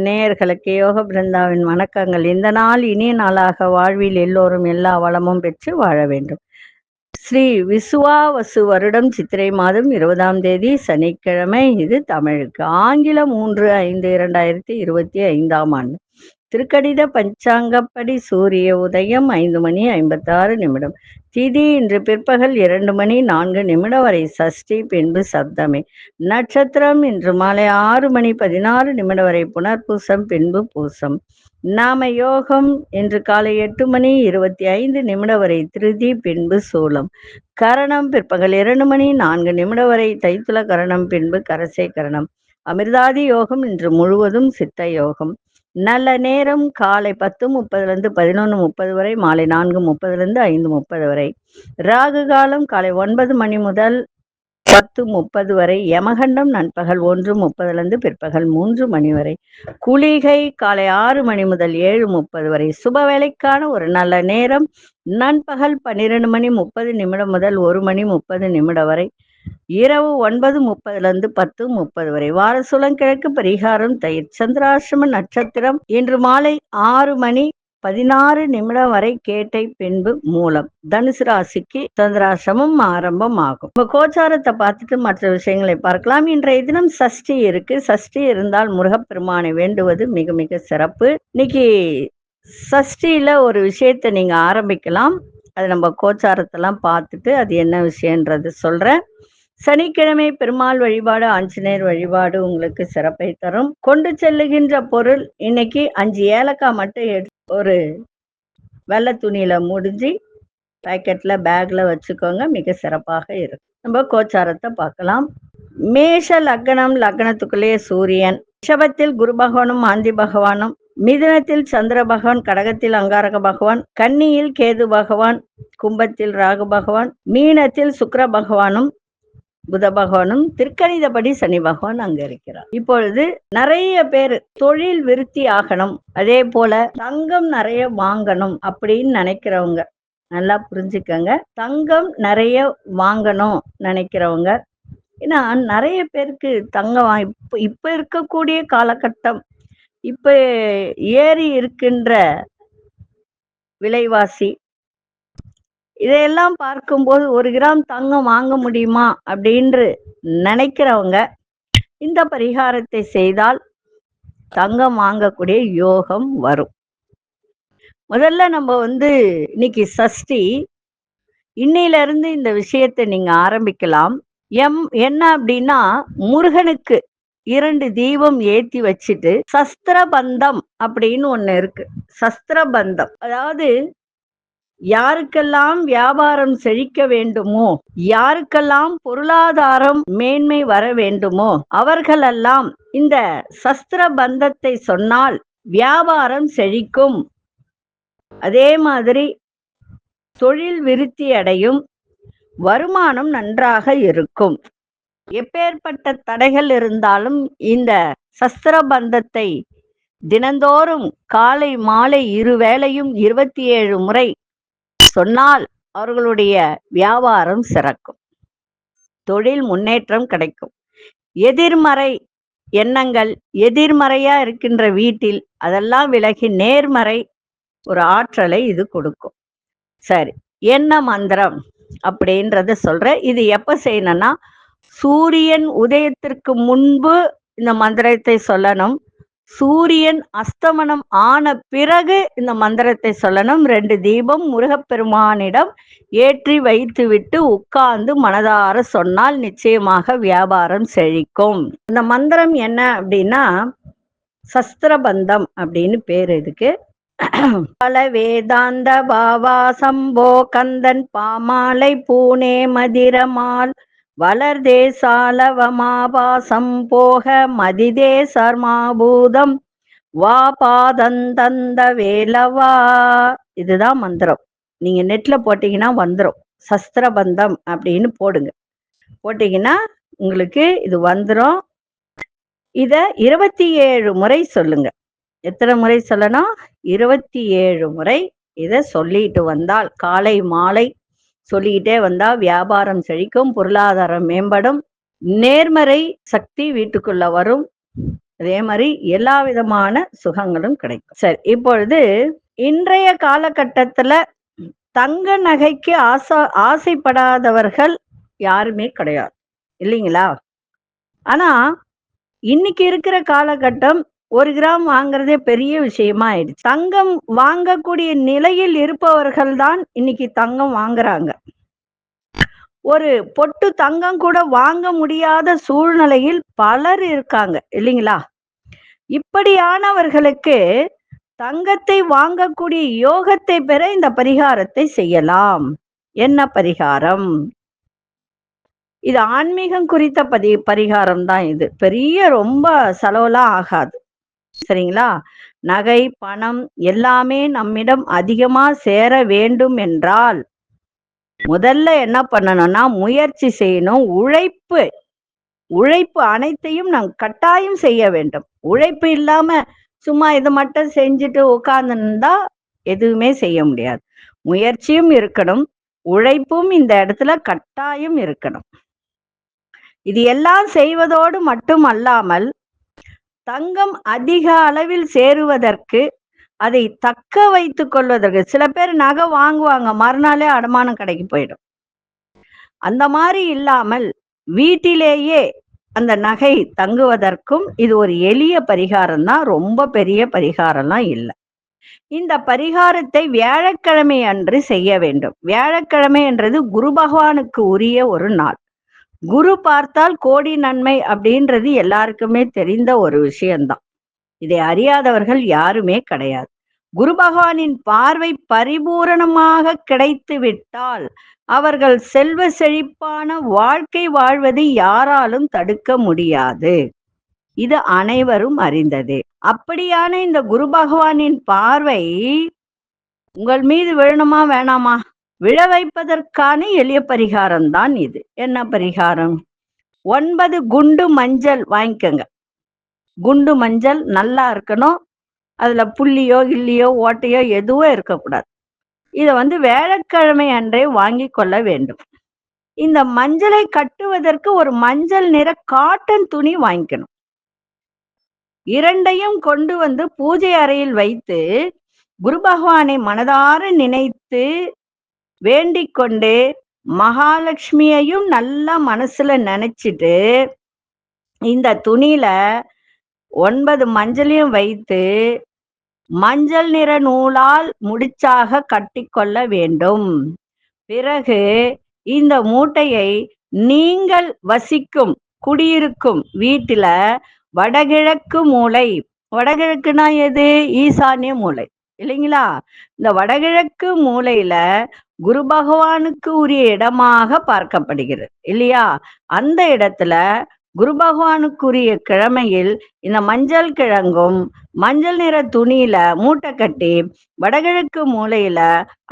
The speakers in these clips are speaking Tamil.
நேயர்களுக்கு யோக பிருந்தாவின் வணக்கங்கள். இந்த நாள் இனிய நாளாக வாழ்வில் எல்லோரும் எல்லா வளமும் பெற்று வாழ வேண்டும். ஸ்ரீ விசுவாவசு வருடம் சித்திரை மாதம் 20ஆம் தேதி சனிக்கிழமை. இது தமிழுக்கு. ஆங்கிலம் 3/5/2025ஆம் ஆண்டு. திருக்கடித பஞ்சாங்கப்படி சூரிய உதயம் 5:56. திதி இன்று பிற்பகல் 2:04 வரை சஷ்டி, பின்பு சப்தமி. நட்சத்திரம் இன்று மாலை 6:16 வரை புனர்பூசம், பின்பு பூசம். நாம யோகம் இன்று காலை 8:25 வரை திருதி, பின்பு சூலம். கரணம் பிற்பகல் 2:04 வரை தைத்துல கரணம், பின்பு கரசை கரணம். அமிர்தாதி யோகம் இன்று முழுவதும் சித்த யோகம். நல்ல நேரம் காலை 10:30 11:30 வரை, மாலை 4:30 5:30 வரை. ராகு காலம் காலை 9 மணி முதல் 10:30 வரை. யமகண்டம் நண்பகல் 1:30 பிற்பகல் 3 மணி வரை. குளிகை காலை 6 மணி முதல் 7:30 வரை. சுபவேளைக்கான ஒரு நல்ல நேரம் நண்பகல் 12:30 முதல் 1:30 வரை. இரவு 9:30 10:30 வரை. வாரசுலம் கிழக்கு. பரிகாரம் தயிர். சந்திராசிரம நட்சத்திரம் இன்று மாலை 6:16 வரை கேட்டை, பின்பு மூலம். தனுசு ராசிக்கு சந்திராசிரமம் ஆரம்பம் ஆகும். இப்ப கோச்சாரத்தை பார்த்துட்டு மற்ற விஷயங்களை பார்க்கலாம். இன்றைய தினம் சஷ்டி இருக்கு. சஷ்டி இருந்தால் முருகப்பெருமானை வேண்டுவது மிக மிக சிறப்பு. இன்னைக்கு சஷ்டியில ஒரு விஷயத்தை நீங்க ஆரம்பிக்கலாம். அது நம்ம கோச்சாரத்தெல்லாம் பார்த்துட்டு அது என்ன விஷயன்றது சொல்றேன். சனிக்கிழமை பெருமாள் வழிபாடு, ஆஞ்சநேயர் வழிபாடு உங்களுக்கு சிறப்பை தரும். கொண்டு செல்லுகின்ற பொருள் இன்னைக்கு 5 ஏலக்காய் மட்டும் ஒரு வெள்ளை துணியில முடிஞ்சு பேக்கெட்ல பேக்ல வச்சுக்கோங்க. மிக சிறப்பாக இருக்கும். நம்ம கோச்சாரத்தை பார்க்கலாம். மேஷ லக்னம். லக்னத்துக்குள்ளே சூரியன். ரிஷபத்தில் குரு பகவானும் ஆந்தி பகவானும். மிதுனத்தில் சந்திர பகவான். கடகத்தில் அங்காரக பகவான். கன்னியில் கேது பகவான். கும்பத்தில் ராகு பகவான். மீனத்தில் சுக்கிர பகவானும் புத பகவானும். திருக்கணிதப்படி சனி பகவான் அங்க இருக்கிறார். இப்பொழுது நிறைய பேர் தொழில் விருத்தி ஆகணும், அதே போல தங்கம் நிறைய வாங்கணும் அப்படின்னு நினைக்கிறவங்க நல்லா புரிஞ்சுக்கங்க. தங்கம் நிறைய வாங்கணும் நினைக்கிறவங்க, ஏன்னா நிறைய பேருக்கு தங்கம் இப்ப இருக்கக்கூடிய காலகட்டம், இப்ப ஏறி இருக்கின்ற விலைவாசி, இதையெல்லாம் பார்க்கும்போது 1 கிராம் தங்கம் வாங்க முடியுமா அப்படின்று நினைக்கிறவங்க இந்த பரிகாரத்தை செய்தால் தங்கம் வாங்கக்கூடிய யோகம் வரும். முதல்ல நம்ம இன்னைக்கு சஷ்டி, இன்னையில இருந்து இந்த விஷயத்தை நீங்க ஆரம்பிக்கலாம். என்ன அப்படின்னா, முருகனுக்கு 2 தீபம் ஏத்தி வச்சுட்டு சஸ்திரபந்தம் அப்படின்னு ஒண்ணு இருக்கு. சஸ்திரபந்தம் அதாவது யாருக்கெல்லாம் வியாபாரம் செழிக்க வேண்டுமோ, யாருக்கெல்லாம் பொருளாதாரம் மேன்மை வர வேண்டுமோ அவர்களெல்லாம் இந்த சஸ்திர பந்தத்தை சொன்னால் வியாபாரம் செழிக்கும். அதே மாதிரி தொழில் விருத்தி அடையும், வருமானம் நன்றாக இருக்கும். எப்பேற்பட்ட தடைகள் இருந்தாலும் இந்த சஸ்திர பந்தத்தை தினந்தோறும் காலை மாலை 2 வேளையும் 27 முறை சொன்னால் அவர்களுடைய வியாபாரம் சிறக்கும், தொழில் முன்னேற்றம் கிடைக்கும். எதிர்மறை எண்ணங்கள், எதிர்மறையா இருக்கின்ற வீட்டில் அதெல்லாம் விலகி நேர்மறை ஒரு ஆற்றலை இது கொடுக்கும். சரி, என்ன மந்திரம் அப்படின்றத சொல்றேன். இது எப்ப செய்யணும்னா, சூரியன் உதயத்திற்கு முன்பு இந்த மந்திரத்தை சொல்லணும். சூரியன் அஸ்தமனம் ஆன பிறகு இந்த மந்திரத்தை சொல்லணும். 2 தீபம் முருகப்பெருமானிடம் ஏற்றி வைத்து விட்டு உட்கார்ந்து மனதார சொன்னால் நிச்சயமாக வியாபாரம் செழிக்கும். இந்த மந்திரம் என்ன அப்படின்னா, சஸ்திரபந்தம் அப்படின்னு பேர் இதுக்கு. பல வேதாந்த பாவா சம்போ கந்தன் பாமாலை பூனே மதிரமால் வளர்தே சாலவமாபாசம் போக மதிதே சர்மாபூதம் வா பாதந்தந்த வேலவா. இதுதான் மந்திரம். நீங்க நெட்ல போட்டீங்கன்னா வந்துடும். சஸ்திரபந்தம் அப்படின்னு போடுங்க. போட்டீங்கன்னா உங்களுக்கு இது வந்துடும். இத 27 முறை சொல்லுங்க. எத்தனை முறை சொல்லணும்? 27 முறை இதை சொல்லிட்டு வந்தால் காலை மாலை சொல்லிக்கிட்டே வந்தா வியாபாரம் செழிக்கும், பொருளாதாரம் மேம்படும், நேர்மறை சக்தி வீட்டுக்குள்ள வரும். அதே மாதிரி எல்லா விதமான சுகங்களும் கிடைக்கும். சரி, இப்பொழுது இன்றைய காலகட்டத்துல தங்க நகைக்கு ஆசைப்படாதவர்கள் யாருமே கிடையாது, இல்லைங்களா? ஆனா இன்னைக்கு இருக்கிற காலகட்டம் 1 கிராம் வாங்குறதே பெரிய விஷயமா ஆயிடுச்சு. தங்கம் வாங்கக்கூடிய நிலையில் இருப்பவர்கள் தான் இன்னைக்கு தங்கம் வாங்குறாங்க. ஒரு பொட்டு தங்கம் கூட வாங்க முடியாத சூழ்நிலையில் பலர் இருக்காங்க, இல்லைங்களா? இப்படியானவர்களுக்கு தங்கத்தை வாங்கக்கூடிய யோகத்தை பெற இந்த பரிகாரத்தை செய்யலாம். என்ன பரிகாரம்? இது ஆன்மீகம் குறித்த பரிகாரம் தான். இது பெரிய ரொம்ப செலவுலாம் ஆகாது, சரிங்களா? நகை பணம் எல்லாமே நம்மிடம் அதிகமா சேர வேண்டும் என்றால் முதல்ல என்ன பண்ணணும்னா முயற்சி செய்யணும். உழைப்பு அனைத்தையும் நாம் கட்டாயம் செய்ய வேண்டும். உழைப்பு இல்லாம சும்மா இது மட்டும் செஞ்சுட்டு உட்கார்ந்துருந்தா எதுவுமே செய்ய முடியாது. முயற்சியும் இருக்கணும், உழைப்பும் இந்த இடத்துல கட்டாயம் இருக்கணும். இது எல்லாம் செய்வதோடு மட்டும் அல்லாமல் தங்கம் அதிக அளவில் சேருவதற்கு, அதை தக்க வைத்துக் கொள்வதற்கு, சில பேர் நகை வாங்குவாங்க, மறுநாளே அடமானம் கடைக்கு போயிடும். அந்த மாதிரி இல்லாமல் வீட்டிலேயே அந்த நகை தங்குவதற்கும் இது ஒரு எளிய பரிகாரம் தான், ரொம்ப பெரிய பரிகாரம்லாம் இல்லை. இந்த பரிகாரத்தை வியாழக்கிழமை அன்று செய்ய வேண்டும். வியாழக்கிழமை என்றது குரு பகவானுக்கு உரிய ஒரு நாள். குரு பார்த்தால் கோடி நன்மை அப்படின்றது எல்லாருக்குமே தெரிந்த ஒரு விஷயம்தான். இதை அறியாதவர்கள் யாருமே கிடையாது. குரு பகவானின் பார்வை பரிபூரணமாக கிடைத்து விட்டால் அவர்கள் செல்வ செழிப்பான வாழ்க்கை வாழ்வதை யாராலும் தடுக்க முடியாது. இது அனைவரும் அறிந்தது. அப்படியான இந்த குரு பகவானின் பார்வை உங்கள் மீது விழணுமா வேணாமா? விழ வைப்பதற்கான எளிய பரிகாரம் தான் இது. என்ன பரிகாரம்? 9 குண்டு மஞ்சள் வாங்கிக்கோங்க. குண்டு மஞ்சள் நல்லா இருக்கணும். அதுல புள்ளியோ இல்லையோ ஓட்டையோ எதுவும் இருக்கக்கூடாது. இதை வியாழக்கிழமை அன்றே வாங்கி கொள்ள வேண்டும். இந்த மஞ்சளை கட்டுவதற்கு ஒரு மஞ்சள் நிற காட்டன் துணி வாங்கிக்கணும். இரண்டையும் கொண்டு பூஜை அறையில் வைத்து குரு பகவானை மனதார நினைத்து வேண்டிக் கொண்டு மகாலட்சுமியையும் நல்லா மனசுல நினைச்சிட்டு இந்த துணியில 9 மஞ்சளையும் வைத்து மஞ்சள் நிற நூலால் முடிச்சாக கட்டி கொள்ள வேண்டும். பிறகு இந்த மூட்டையை நீங்கள் வசிக்கும் குடியிருக்கும் வீட்டில வடகிழக்கு மூலை, வடகிழக்குனா எது? ஈசானிய மூலை, இல்லைங்களா? இந்த வடகிழக்கு மூலையில குரு பகவானுக்கு உரிய இடமாக பார்க்கப்படுகிறது, இல்லையா? அந்த இடத்துல குரு பகவானுக்குரிய கிழமையில் இந்த மஞ்சள் கிழங்கும் மஞ்சள் நிற துணியில மூட்டை கட்டி வடகிழக்கு மூலையில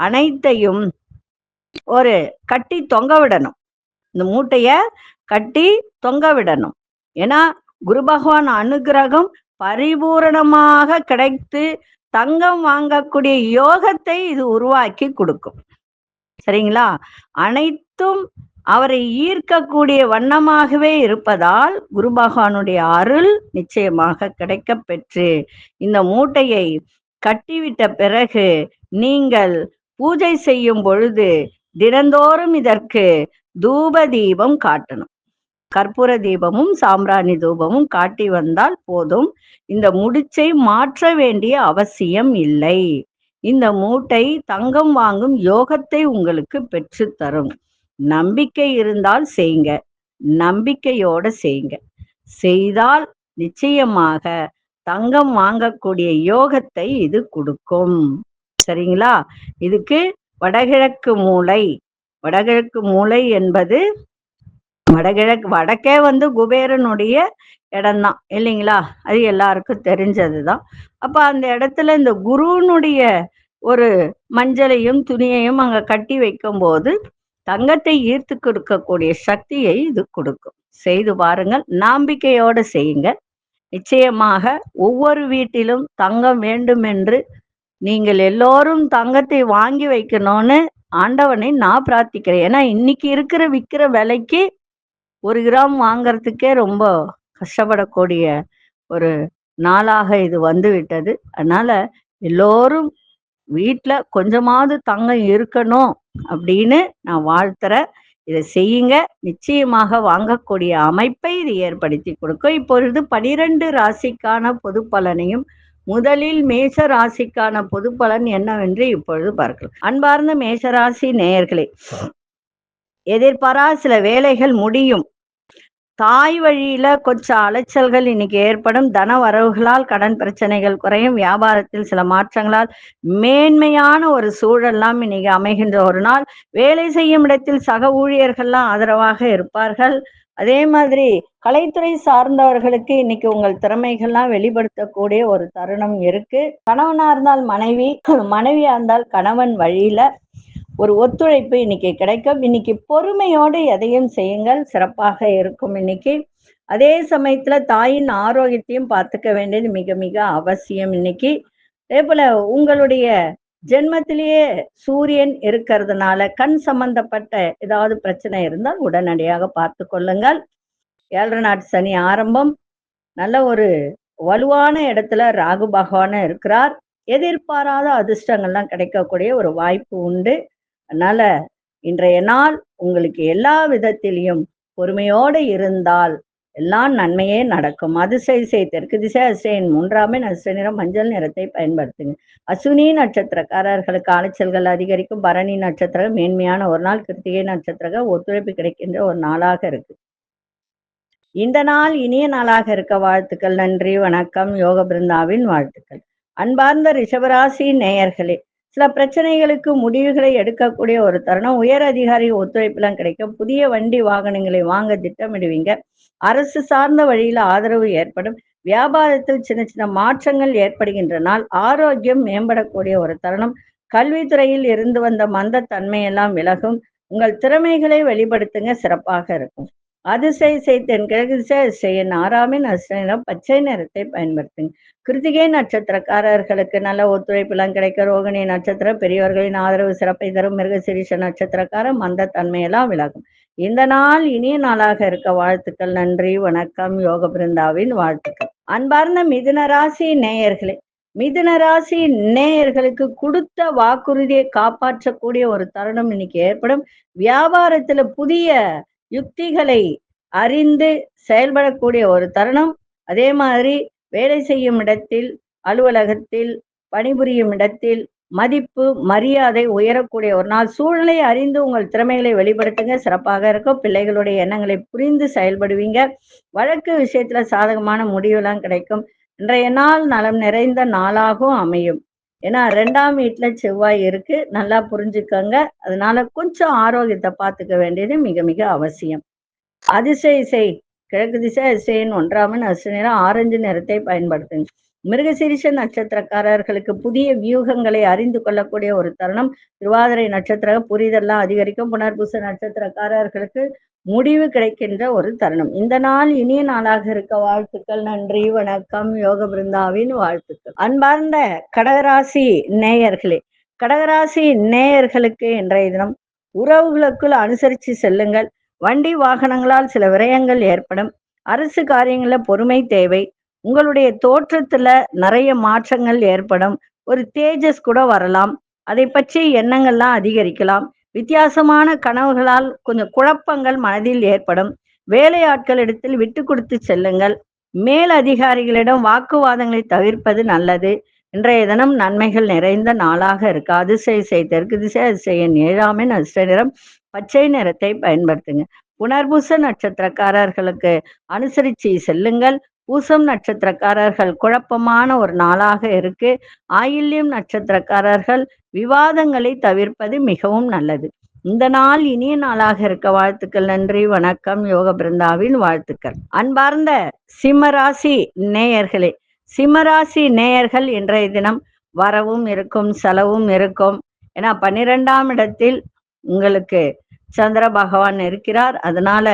அனைத்தையும் ஒரு கட்டி தொங்க விடணும். இந்த மூட்டைய கட்டி தொங்க விடணும். ஏன்னா குரு பகவான் அனுகிரகம் பரிபூரணமாக கிடைத்து தங்கம் வாங்கக்கூடிய யோகத்தை இது உருவாக்கி கொடுக்கும், சரிங்களா? அனைத்தும் அவரை ஈர்க்கக்கூடிய வண்ணமாகவே இருப்பதால் குரு பகவானுடைய அருள் நிச்சயமாக கிடைக்க பெற்று இந்த மூட்டையை கட்டிவிட்ட பிறகு நீங்கள் பூஜை செய்யும் பொழுது தினந்தோறும் இதற்கு தூப தீபம் காட்டணும். கற்பூர தீபமும் சாம்பிராணி தூபமும் காட்டி வந்தால் போதும். இந்த முடிச்சை மாற்ற வேண்டிய அவசியம் இல்லை. இந்த மூட்டை தங்கம் வாங்கும் யோகத்தை உங்களுக்கு பெற்று தரும். நம்பிக்கை இருந்தால் செய்யுங்க, நம்பிக்கையோட செய்யுங்க. செய்தால் நிச்சயமாக தங்கம் வாங்கக்கூடிய யோகத்தை இது கொடுக்கும், சரிங்களா? இதுக்கு வடகிழக்கு மூலை, வடகிழக்கு மூலை என்பது வடக்கே குபேரனுடைய இடம்தான், இல்லைங்களா? அது எல்லாருக்கும் தெரிஞ்சதுதான். அப்ப அந்த இடத்துல இந்த குருனுடைய ஒரு மஞ்சளையும் துணியையும் அங்க கட்டி வைக்கும் போது தங்கத்தை ஈர்த்து கொடுக்கக்கூடிய சக்தியை இது கொடுக்கும். செய்து பாருங்கள், நம்பிக்கையோட செய்யுங்க. நிச்சயமாக ஒவ்வொரு வீட்டிலும் தங்கம் வேண்டும் என்று நீங்கள் எல்லோரும் தங்கத்தை வாங்கி வைக்கணும்னு ஆண்டவனை நான் பிரார்த்திக்கிறேன். ஏன்னா இன்னைக்கு இருக்கிற விக்கிற விலைக்கு 1 கிராம் வாங்குறதுக்கே ரொம்ப கஷ்டப்படக்கூடிய ஒரு நாளாக இது வந்து விட்டது. அதனால எல்லோரும் வீட்ல கொஞ்சமாவது தங்கம் இருக்கணும் அப்படின்னு நான் வாழ்த்துறேன். இதை செய்யுங்க. நிச்சயமாக வாங்கக்கூடிய அமைப்பை இது ஏற்படுத்தி கொடுக்கும். இப்பொழுது 12 ராசிக்கான பொது பலனையும் முதலில் மேஷ ராசிக்கான பொது பலன் என்னவென்று இப்பொழுது பார்க்கலாம். அன்பார்ந்த மேஷராசி நேயர்களே, எதிர்பாரா சில வேலைகள் முடியும். தாய் வழியில கொஞ்சம் அலைச்சல்கள் இன்னைக்கு ஏற்படும். தன வரவுகளால் கடன் பிரச்சனைகள் குறையும். வியாபாரத்தில் சில மாற்றங்களால் மேன்மையான ஒரு சூழல்லாம் இன்னைக்கு அமைகின்ற ஒரு நாள். வேலை செய்யும் இடத்தில் சக ஊழியர்கள்லாம் ஆதரவாக இருப்பார்கள். அதே மாதிரி கலைத்துறை சார்ந்தவர்களுக்கு இன்னைக்கு உங்கள் திறமைகள்லாம் வெளிப்படுத்தக்கூடிய ஒரு தருணம் இருக்கு. கணவனா இருந்தால் மனைவி, மனைவியா இருந்தால் கணவன் வழியில ஒரு ஒத்துழைப்பு இன்னைக்கு கிடைக்கும். இன்னைக்கு பொறுமையோடு எதையும் செய்யுங்கள், சிறப்பாக இருக்கும் இன்னைக்கு. அதே சமயத்துல தாயின் ஆரோக்கியத்தையும் பார்த்துக்க வேண்டியது மிக மிக அவசியம் இன்னைக்கு. அதே போல உங்களுடைய ஜென்மத்திலேயே சூரியன் இருக்கிறதுனால கண் சம்பந்தப்பட்ட ஏதாவது பிரச்சனை இருந்தால் உடனடியாக பார்த்து கொள்ளுங்கள். 7 நாட்டு சனி ஆரம்பம். நல்ல ஒரு வலுவான இடத்துல ராகு பகவான் இருக்கிறார். எதிர்பாராத அதிர்ஷ்டங்கள்லாம் கிடைக்கக்கூடிய ஒரு வாய்ப்பு உண்டு. அதனால இன்றைய நாள் உங்களுக்கு எல்லா விதத்திலையும் பொறுமையோடு இருந்தால் எல்லாம் நன்மையே நடக்கும். அதிசய தெற்கு திசை அதிசயின் 3ஆம் எண் அதிர்ஷ்ட நிறம் மஞ்சள் நிறத்தை பயன்படுத்துங்க. அசுனி நட்சத்திரக்காரர்களுக்கு அலைச்சல்கள் அதிகரிக்கும். பரணி நட்சத்திரம் மேன்மையான ஒரு நாள். கிருத்திகை நட்சத்திரம் ஒத்துழைப்பு கிடைக்கின்ற ஒரு நாளாக இருக்கு. இந்த நாள் இனிய நாளாக இருக்க வாழ்த்துக்கள். நன்றி, வணக்கம். யோக பிருந்தாவின் வாழ்த்துக்கள். அன்பார்ந்த ரிஷபராசி நேயர்களே, சில பிரச்சனைகளுக்கு முடிவுகளை எடுக்கக்கூடிய ஒரு தருணம். உயர் அதிகாரி ஒத்துழைப்புலாம் கிடைக்கும். புதிய வண்டி வாகனங்களை வாங்க திட்டமிடுவீங்க. அரசு சார்ந்த வழியில ஆதரவு ஏற்படும். வியாபாரத்தில் சின்ன சின்ன மாற்றங்கள் ஏற்படுகின்ற நாள். ஆரோக்கியம் மேம்படக்கூடிய ஒரு தருணம். கல்வித்துறையில் இருந்து வந்த மந்த தன்மையெல்லாம் விலகும். உங்கள் திறமைகளை வெளிப்படுத்துங்க, சிறப்பாக இருக்கும். அதிசய தென்கிழக்கு திசை அதிசயன் 6ஆம் எண் அதிர்ஷ்ட நிறம் பச்சை நிறத்தை பயன்படுத்துங்க. கிருத்திகை நட்சத்திரக்காரர்களுக்கு நல்ல ஒத்துழைப்புலாம் கிடைக்க. ரோகிணி நட்சத்திரம் பெரியவர்களின் ஆதரவு சிறப்பை தரும். மிருகசீரிஷ நட்சத்திரக்கார மந்த தன்மையெல்லாம் விலகும். இந்த நாள் இனிய நாளாக இருக்க வாழ்த்துக்கள். நன்றி, வணக்கம். யோக பிருந்தாவின் வாழ்த்துக்கள். அன்பார்ந்த மிதுன ராசி நேயர்களே, மிதுன ராசி நேயர்களுக்கு கொடுத்த வாக்குறுதியை காப்பாற்றக்கூடிய ஒரு தருணம் இன்னைக்கு ஏற்படும். வியாபாரத்துல புதிய யுக்திகளை அறிந்து செயல்படக்கூடிய ஒரு தருணம். அதே மாதிரி வேலை செய்யும் இடத்தில், அலுவலகத்தில், பணிபுரியும் இடத்தில் மதிப்பு மரியாதை உயரக்கூடிய ஒரு நாள். சூழ்நிலை அறிந்து உங்கள் திறமைகளை வெளிப்படுத்துங்க, சிறப்பாக இருக்கும். பிள்ளைகளுடைய எண்ணங்களை புரிந்து செயல்படுவீங்க. வழக்கு விஷயத்துல சாதகமான முடிவுலாம் கிடைக்கும். இன்றைய நாள் நலம் நிறைந்த நாளாகவும் அமையும். ஏன்னா 2ஆம் வீட்டுல செவ்வாய் இருக்கு, நல்லா புரிஞ்சுக்கோங்க. அதனால கொஞ்சம் ஆரோக்கியத்தை பார்த்துக்க வேண்டியது மிக மிக அவசியம். அதிசய கிழக்கு திசை அதிசயன் 1ஆம் எண் அதிர்ஷ்ட நிறம் ஆரஞ்சு நிறத்தை பயன்படுத்துங்க. மிருகசீரிஷ நட்சத்திரக்காரர்களுக்கு புதிய வியூகங்களை அறிந்து கொள்ளக்கூடிய ஒரு தருணம். திருவாதிரை நட்சத்திர புரிதெல்லாம் அதிகரிக்கும். புனர்பூச நட்சத்திரக்காரர்களுக்கு முடிவு கிடைக்கின்ற ஒரு தருணம். இந்த நாள் இனிய நாளாக இருக்க வாழ்த்துக்கள். நன்றி, வணக்கம். யோக பிருந்தாவின் வாழ்த்துக்கள். அன்பார்ந்த கடகராசி நேயர்களே, கடகராசி நேயர்களுக்கு இன்றைய தினம் உறவுகளுக்குள் அனுசரித்து செல்லுங்கள். வண்டி வாகனங்களால் சில விரயங்கள் ஏற்படும். அரசு காரியங்கள்ல பொறுமை தேவை. உங்களுடைய தோற்றத்துல நிறைய மாற்றங்கள் ஏற்படும். ஒரு தேஜஸ் கூட வரலாம். அதை பற்றி எண்ணங்கள்லாம் அதிகரிக்கலாம். வித்தியாசமான கனவுகளால் கொஞ்சம் குழப்பங்கள் மனதில் ஏற்படும். வேலையாட்களிடத்தில் விட்டு கொடுத்து செல்லுங்கள். மேல் அதிகாரிகளிடம் வாக்குவாதங்களை தவிர்ப்பது நல்லது. இன்றைய தினம் நன்மைகள் நிறைந்த நாளாக இருக்கு. அதிசய தெற்கு திசை அதிசயன் 7ஆம் எண் அதிர்ஷ்ட நிறம் பச்சை நிறத்தை பயன்படுத்துங்க. புனர்பூச நட்சத்திரக்காரர்களுக்கு அனுசரித்து செல்லுங்கள். பூசம் நட்சத்திரக்காரர்கள் குழப்பமான ஒரு நாளாக இருக்கு. ஆயில்யம் நட்சத்திரக்காரர்கள் விவாதங்களை தவிர்ப்பது மிகவும் நல்லது. இந்த நாள் இனிய நாளாக இருக்க வாழ்த்துக்கள். நன்றி, வணக்கம். யோக பிருந்தாவின் வாழ்த்துக்கள். அன்பார்ந்த சிம்மராசி நேயர்களே, சிம்மராசி நேயர்கள் இன்றைய தினம் வரவும் இருக்கும், செலவும் இருக்கும். ஏன்னா 12ஆம் இடத்தில் உங்களுக்கு சந்திர பகவான் இருக்கிறார். அதனால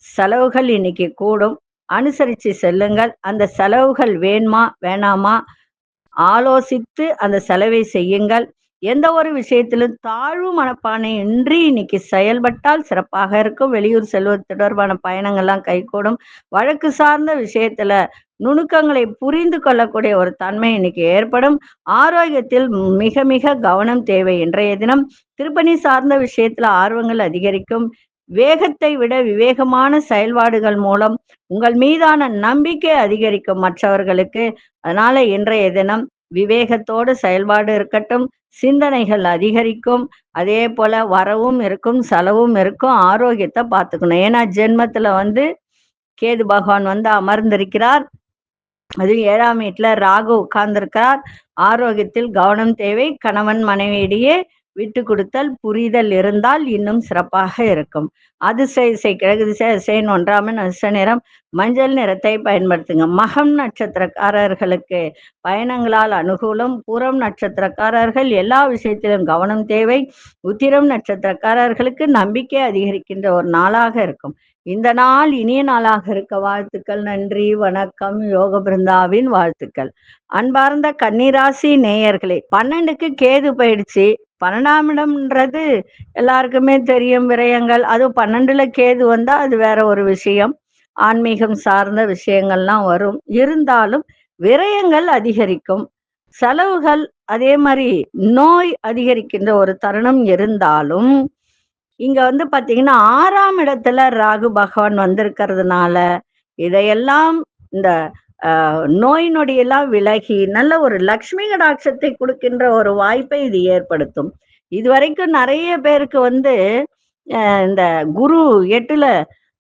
செலவுகள் இன்னைக்கு கூடும். அனுசரித்து செல்லுங்கள். அந்த செலவுகள் வேணுமா வேணாமா ஆலோசித்து அந்த செலவை செய்யுங்கள். எந்த ஒரு விஷயத்திலும் தாழ்வு மனப்பானை இன்றி இன்னைக்கு செயல்பட்டால் சிறப்பாக இருக்கும். வெளியூர் செல்வது தொடர்பான பயணங்கள்லாம் கைகூடும். வழக்கு சார்ந்த விஷயத்துல நுணுக்கங்களை புரிந்து கொள்ளக்கூடிய ஒரு தன்மை இன்னைக்கு ஏற்படும். ஆரோக்கியத்தில் மிக மிக கவனம் தேவை. இன்றைய தினம் திருப்பணி சார்ந்த விஷயத்துல ஆர்வங்கள் அதிகரிக்கும். வேகத்தை விட விவேகமான செயல்பாடுகள் மூலம் உங்கள் மீதான நம்பிக்கை அதிகரிக்கும் மற்றவர்களுக்கு. அதனால இன்றைய தினம் விவேகத்தோடு செயல்பாடு இருக்கட்டும். சிந்தனைகள் அதிகரிக்கும். அதே போல வரவும் இருக்கும், செலவும் இருக்கும். ஆரோக்கியத்தை பார்த்துக்கணும். ஏன்னா ஜென்மத்துல கேது பகவான் அமர்ந்திருக்கிறார். அதுவும் 7ஆம் வீட்டுல ராகு உட்கார்ந்திருக்கிறார். ஆரோக்கியத்தில் கவனம் தேவை. கணவன் மனைவியிடையே விட்டு கொடுத்தல் புரிதல் இருந்தால் இன்னும் சிறப்பாக இருக்கும். அதிசய கிழக்கு திசை அதிசயன் 1ஆம் எண் அதிர்ஷ்ட நிறம் மஞ்சள் நிறத்தை பயன்படுத்துங்க. மகம் நட்சத்திரக்காரர்களுக்கு பயணங்களால் அனுகூலம். பூரம் நட்சத்திரக்காரர்கள் எல்லா விஷயத்திலும் கவனம் தேவை. உத்திரம் நட்சத்திரக்காரர்களுக்கு நம்பிக்கை அதிகரிக்கின்ற ஒரு நாளாக இருக்கும். இந்த நாள் இனிய நாளாக இருக்க வாழ்த்துக்கள். நன்றி, வணக்கம். யோக பிருந்தாவின் வாழ்த்துக்கள். அன்பார்ந்த கன்னிராசி நேயர்களே, 12க்கு கேது போயிடுச்சு. 12ஆம் இடம்ன்றது எல்லாருக்குமே தெரியும், விரயங்கள். அதுவும் 12ல கேது வந்தா அது வேற ஒரு விஷயம். ஆன்மீகம் சார்ந்த விஷயங்கள்லாம் வரும். இருந்தாலும் விரயங்கள் அதிகரிக்கும், செலவுகள் அதே மாதிரி நோய் அதிகரிக்கின்ற ஒரு தருணம் இருந்தாலும் இங்க பாத்தீங்கன்னா 6ஆம் இடத்துல ராகு பகவான் வந்திருக்கிறதுனால இதையெல்லாம் இந்த நோய் நொடியெல்லாம் விலகி நல்ல ஒரு லக்ஷ்மி கடாட்சத்தை கொடுக்கின்ற ஒரு வாய்ப்பை இது ஏற்படுத்தும். இதுவரைக்கும் நிறைய பேருக்கு இந்த குரு 8ல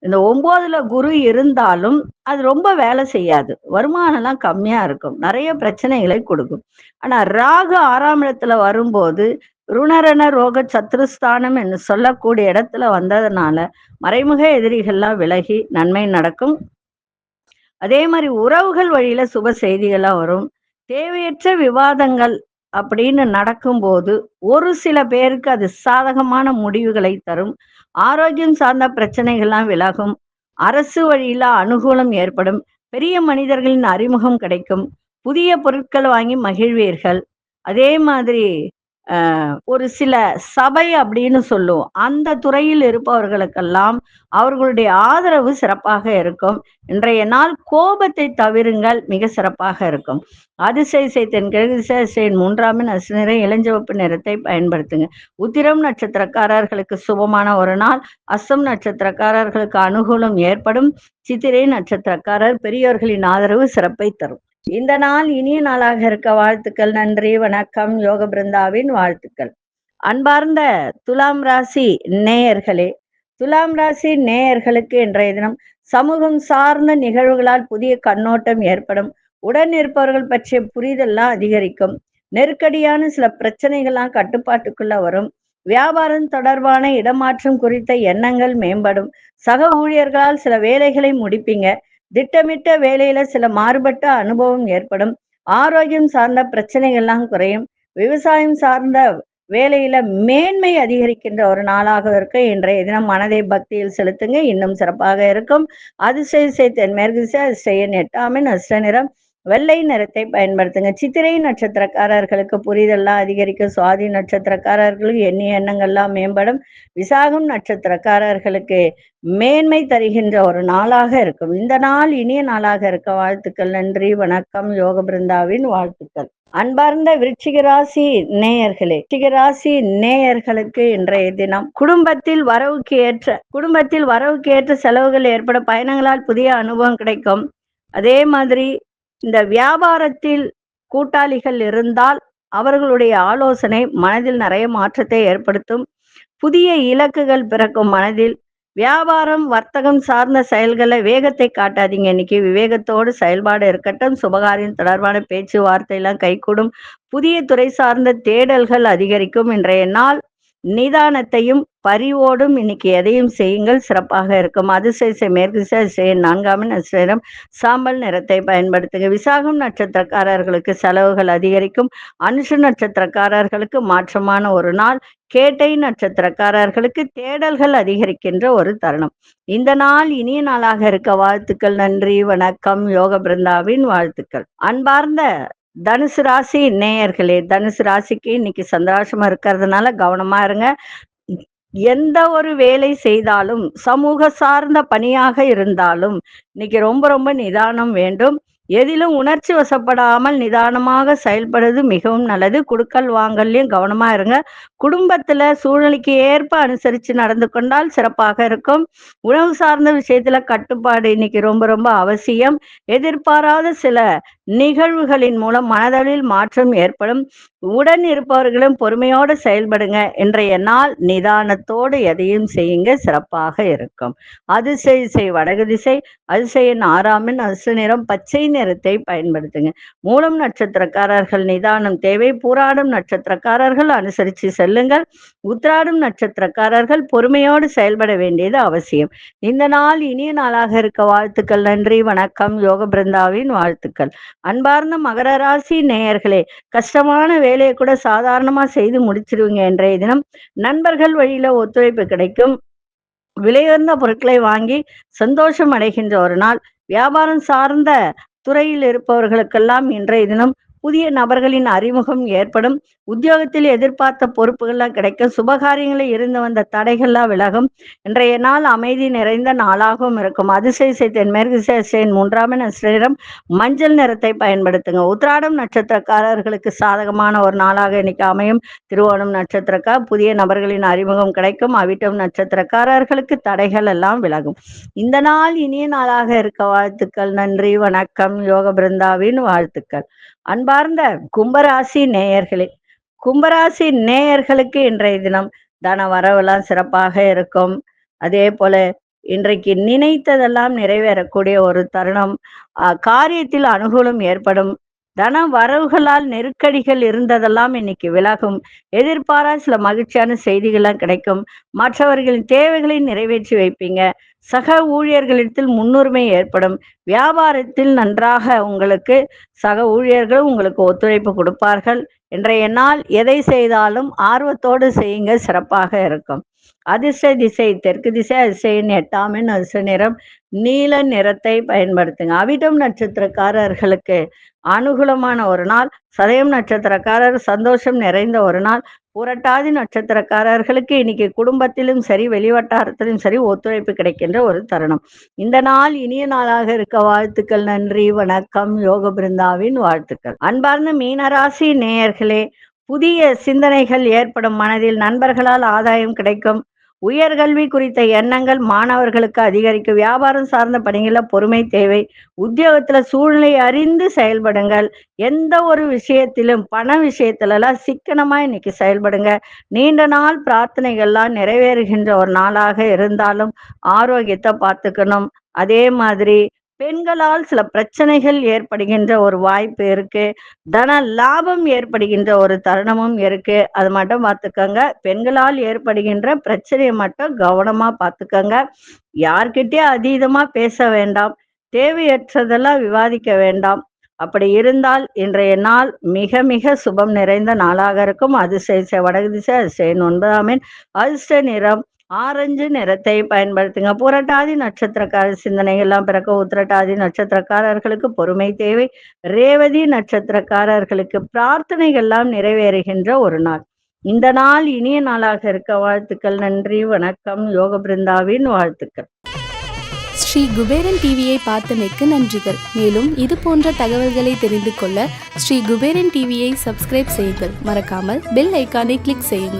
இந்த 9ல குரு இருந்தாலும் அது ரொம்ப வேலை செய்யாது. வருமானம்லாம் கம்மியா இருக்கும். நிறைய பிரச்சனைகளை கொடுக்கும். ஆனா ராகு 6ஆம் இடத்துல வரும்போது ருணரண ரோக சத்ருஸ்தானம் என்று சொல்லக்கூடிய இடத்துல வந்ததுனால மறைமுக எதிரிகள்லாம் விலகி நன்மை நடக்கும். அதே மாதிரி உறவுகள் வழியில சுப செய்திகள்லாம் வரும். தேவையற்ற விவாதங்கள் அப்படின்னு நடக்கும்போது ஒரு சில பேருக்கு அது சாதகமான முடிவுகளை தரும். ஆரோக்கியம் சார்ந்த பிரச்சனைகள்லாம் விலகும். அரசு வழியில அனுகூலம் ஏற்படும். பெரிய மனிதர்களின் அறிமுகம் கிடைக்கும். புதிய பொருட்கள் வாங்கி மகிழ்வீர்கள். அதே மாதிரி ஒரு சில சபை அப்படின்னு சொல்லுவோம், அந்த துறையில் இருப்பவர்களுக்கெல்லாம் அவர்களுடைய ஆதரவு சிறப்பாக இருக்கும். இன்றைய நாள் கோபத்தை தவிருங்கள், மிக சிறப்பாக இருக்கும். அதிசய தென்கிழக்கு திசை அதிசயன் 3ஆம் எண் அசு நிறம் இளஞ்சிவப்பு நிறத்தை பயன்படுத்துங்க. உத்திரம் நட்சத்திரக்காரர்களுக்கு சுபமான ஒரு நாள். அஸ்தம் நட்சத்திரக்காரர்களுக்கு அனுகூலம் ஏற்படும். சித்திரை நட்சத்திரக்காரர் பெரியோர்களின் ஆதரவு சிறப்பை தரும். இந்த நாள் இனிய நாளாக இருக்க வாழ்த்துக்கள். நன்றி, வணக்கம். யோக பிருந்தாவின் வாழ்த்துக்கள். அன்பார்ந்த துலாம் ராசி நேயர்களே, துலாம் ராசி நேயர்களுக்கு இன்றைய தினம் சமூகம் சார்ந்த நிகழ்வுகளால் புதிய கண்ணோட்டம் ஏற்படும். உடன் இருப்பவர்கள் பற்றிய புரிதல்லாம் அதிகரிக்கும். நெருக்கடியான சில பிரச்சனைகள்லாம் கட்டுப்பாட்டுக்குள்ள வரும். வியாபாரம் தொடர்பான இடமாற்றம் குறித்த எண்ணங்கள் மேம்படும். சக ஊழியர்களால் சில வேலைகளை முடிப்பீங்க. திட்டமிட்ட வேலையில சில மாறுபட்ட அனுபவம் ஏற்படும். ஆரோக்கியம் சார்ந்த பிரச்சனைகள்லாம் குறையும். விவசாயம் சார்ந்த வேலையில மேன்மை அதிகரிக்கின்ற ஒரு நாளாக இருக்கு. இன்றைய தினம் மனதை பக்தியில் செலுத்துங்க, இன்னும் சிறப்பாக இருக்கும். அதிசய தென்மேற்கு திசை அதிசயன் 8ஆம் எண் அஷ்ட நிறம் வெள்ளை நிறத்தை பயன்படுத்துங்க. சித்திரை நட்சத்திரக்காரர்களுக்கு புரிதெல்லாம் அதிகரிக்கும். சுவாதி நட்சத்திரக்காரர்களுக்கு எண்ணிய எண்ணங்கள்லாம் மேம்படும். விசாகம் நட்சத்திரக்காரர்களுக்கு மேன்மை தருகின்ற ஒரு நாளாக இருக்கும். இந்த நாள் இனிய நாளாக இருக்க வாழ்த்துக்கள். நன்றி, வணக்கம். யோக பிருந்தாவின் வாழ்த்துக்கள். அன்பார்ந்த விருச்சிக ராசி நேயர்களே, விருச்சிக ராசி நேயர்களுக்கு இன்றைய தினம் குடும்பத்தில் வரவுக்கு ஏற்ற செலவுகள் ஏற்பட பயணங்களால் புதிய அனுபவம் கிடைக்கும். அதே மாதிரி இந்த வியாபாரத்தில் கூட்டாளிகள் இருந்தால் அவர்களுடைய ஆலோசனை மனதில் நிறைய மாற்றத்தை ஏற்படுத்தும். புதிய இலக்குகள் பிறக்கும் மனதில். வியாபாரம் வர்த்தகம் சார்ந்த செயல்களை வேகத்தை காட்டாதீங்க. இன்னைக்கு விவேகத்தோடு செயல்பாடு இருக்கட்டும். சுபகாரியம் தொடர்பான பேச்சுவார்த்தையெல்லாம் கைகூடும். புதிய துறை சார்ந்த தேடல்கள் அதிகரிக்கும். இன்றைய நாள் நிதானத்தையும் பரிவோடும் இன்னைக்கு எதையும் செய்யுங்கள், சிறப்பாக இருக்கும். அதிசய மேற்கு திசை அதிசயம் 4ஆம் எண் அதிசயம் சாம்பல் நிறத்தை பயன்படுத்துங்க. விசாகம் நட்சத்திரக்காரர்களுக்கு செலவுகள் அதிகரிக்கும். அனுஷ நட்சத்திரக்காரர்களுக்கு மாற்றமான ஒரு நாள். கேட்டை நட்சத்திரக்காரர்களுக்கு தேடல்கள் அதிகரிக்கின்ற ஒரு தருணம். இந்த நாள் இனிய நாளாக இருக்க வாழ்த்துக்கள். நன்றி, வணக்கம். யோக பிருந்தாவின் வாழ்த்துக்கள். அன்பார்ந்த தனுசு ராசி நேயர்களே, தனுசு ராசிக்கு இன்னைக்கு சந்திராஷ்டமம் இருக்கிறதுனால கவனமா இருங்க. எந்த ஒரு வேலை செய்தாலும், சமூக சார்ந்த பணியாக இருந்தாலும், இன்னைக்கு ரொம்ப ரொம்ப நிதானம் வேண்டும். எதிலும் உணர்ச்சி வசப்படாமல் நிதானமாக செயல்படுவது மிகவும் நல்லது. குடுக்கல் வாங்கல்லையும் கவனமா இருங்க. குடும்பத்துல சூழ்நிலைக்கு ஏற்ப அனுசரிச்சு நடந்து கொண்டால் சிறப்பாக இருக்கும். உணவு சார்ந்த விஷயத்துல கட்டுப்பாடு இன்னைக்கு ரொம்ப ரொம்ப அவசியம். எதிர்பாராத சில நிகழ்வுகளின் மூலம் மனதளவில் மாற்றம் ஏற்படும். உடன் இருப்பவர்களும் பொறுமையோடு செயல்படுங்க. இன்றைய நாள் நிதானத்தோடு எதையும் செய்யுங்க, சிறப்பாக இருக்கும். அதிசய திசை வடகு திசை, அதிசய எண் 6ஆம் எண், அதிர்ஷ்ட நிறம் பச்சை நிறத்தை பயன்படுத்துங்க. மூலம் நட்சத்திரக்காரர்கள் நிதானம் தேவை. பூராடம் நட்சத்திரக்காரர்கள் அனுசரித்து செல்லுங்கள். உத்திராடம் நட்சத்திரக்காரர்கள் பொறுமையோடு செயல்பட வேண்டியது அவசியம். இந்த நாள் இனிய நாளாக இருக்க வாழ்த்துக்கள். நன்றி, வணக்கம். யோக பிருந்தாவின் வாழ்த்துக்கள். அன்பார்ந்த மகர ராசி நேயர்களே, கஷ்டமான வேலையை கூட சாதாரணமா செய்து முடிச்சிருவீங்க. இன்றைய தினம் நண்பர்கள் வழியில ஒத்துழைப்பு கிடைக்கும். விலையுயர்ந்த பொருட்களை வாங்கி சந்தோஷம் அடைகின்ற ஒரு நாள். வியாபாரம் சார்ந்த துறையில் இருப்பவர்களுக்கெல்லாம் இன்றைய தினம் புதிய நபர்களின் அறிமுகம் ஏற்படும். உத்தியோகத்தில் எதிர்பார்த்த பொறுப்புகள்லாம் கிடைக்கும். சுபகாரியங்களில் இருந்து வந்த தடைகள்லாம் விலகும். இன்றைய நாள் அமைதி நிறைந்த நாளாகவும் இருக்கும். அதிசய திசை தென்மேற்கு திசை, அதிர்ஷ்ட எண் 3ஆம் எண், அதிர்ஷ்ட நிறம் மஞ்சள் நிறத்தை பயன்படுத்துங்க. உத்திராடம் நட்சத்திரக்காரர்களுக்கு சாதகமான ஒரு நாளாக இன்னைக்கு அமையும். திருவோணம் நட்சத்திரக்கார் புதிய நபர்களின் அறிமுகம் கிடைக்கும். அவிட்டம் நட்சத்திரக்காரர்களுக்கு தடைகள் எல்லாம் விலகும். இந்த நாள் இனிய நாளாக இருக்க வாழ்த்துக்கள். நன்றி, வணக்கம். யோக பிருந்தாவின் வாழ்த்துக்கள். அன்பார்ந்த கும்பராசி நேயர்களே, கும்பராசி நேயர்களுக்கு இன்றைய தினம் தன வரவெல்லாம் சிறப்பாக இருக்கும். அதே போல இன்றைக்கு நினைத்ததெல்லாம் நிறைவேறக்கூடிய ஒரு தருணம். காரியத்தில் அனுகூலம் ஏற்படும். தன வரவுகளால் நெருக்கடிகள் இருந்ததெல்லாம் இன்னைக்கு விலகும். எதிர்பாரா சில மகிழ்ச்சியான செய்திகள்லாம் கிடைக்கும். மற்றவர்களின் தேவைகளை நிறைவேற்றி வைப்பீங்க. சக ஊழியர்களிடத்தில் முன்னுரிமை ஏற்படும். வியாபாரத்தில் நன்றாக உங்களுக்கு சக ஊழியர்களும் உங்களுக்கு ஒத்துழைப்பு கொடுப்பார்கள். இன்றைய நாள் எதை செய்தாலும் ஆர்வத்தோடு செய்யுங்க, சிறப்பாக இருக்கும். அதிர்ஷ்ட திசை தெற்கு திசை, அதிர்ஷ்ட எண் 8ஆம் எண், அதிர்ஷ்ட நிறம் நீல நிறத்தை பயன்படுத்துங்க. அவிட்டம் நட்சத்திரக்காரர்களுக்கு அனுகூலமான ஒரு நாள். சதயம் நட்சத்திரக்காரர் சந்தோஷம் நிறைந்த ஒரு நாள். புரட்டாதி நட்சத்திரக்காரர்களுக்கு இன்னைக்கு குடும்பத்திலும் சரி, வெளிவட்டாரத்திலும் சரி ஒத்துழைப்பு கிடைக்கின்ற ஒரு தருணம். இந்த நாள் இனிய நாளாக இருக்க வாழ்த்துக்கள். நன்றி, வணக்கம். யோக பிருந்தாவின் வாழ்த்துக்கள். அன்பார்ந்த மீனராசி நேயர்களே, புதிய சிந்தனைகள் ஏற்படும். மனதில் நண்பர்களால் ஆதாயம் கிடைக்கும். உயர்கல்வி குறித்த எண்ணங்கள் மாணவர்களுக்கு அதிகரிக்கும். வியாபாரம் சார்ந்த பணிகளில் பொறுமை தேவை. உத்தியோகத்துல சூழ்நிலை அறிந்து செயல்படுங்கள். எந்த ஒரு விஷயத்திலும் பண விஷயத்துலலாம் சிக்கனமா இன்னைக்கு செயல்படுங்க. நீண்ட நாள் பிரார்த்தனைகள்லாம் நிறைவேறுகின்ற ஒரு நாளாக இருந்தாலும் ஆரோக்கியத்தை பார்த்துக்கணும். அதே மாதிரி பெண்களால் சில பிரச்சனைகள் ஏற்படுகின்ற ஒரு வாய்ப்பு இருக்கு. தன லாபம் ஏற்படுகின்ற ஒரு தருணமும் இருக்கு. அது மட்டும் பார்த்துக்கோங்க. பெண்களால் ஏற்படுகின்ற பிரச்சனையை மட்டும் கவனமா பார்த்துக்கோங்க. யார்கிட்டயும் அதீதமா பேச வேண்டாம். தேவையற்றதெல்லாம் விவாதிக்க வேண்டாம். அப்படி இருந்தால் இன்றைய நாள் மிக மிக சுபம் நிறைந்த நாளாக இருக்கும். அதிர்ஷ்ட வடகு திசை, அதிர்ஷ்ட எண் 9ஆம் எண், அதிர்ஷ்ட நிறம் ஆரஞ்சு நிறத்தை பயன்படுத்துங்க. புரட்டாதி நட்சத்திரக்கார சிந்தனைகள்லாம் பிறக்க. உத்திரட்டாதி நட்சத்திரக்காரர்களுக்கு பொறுமை தேவை. ரேவதி நட்சத்திரக்காரர்களுக்கு பிரார்த்தனைகள்லாம் நிறைவேறுகின்ற ஒரு நாள். இந்த நாள் இனிய நாளாக இருக்க வாழ்த்துக்கள். நன்றி, வணக்கம். யோக பிருந்தாவின் வாழ்த்துக்கள். ஸ்ரீ குபேரன் டிவியை பார்த்தமைக்கு நன்றிகள். மேலும் இது போன்ற தகவல்களை தெரிந்து கொள்ள ஸ்ரீ குபேரன் டிவியை சப்ஸ்கிரைப் செய்யுங்கள். மறக்காமல் பெல் ஐக்கானை கிளிக் செய்யுங்கள்.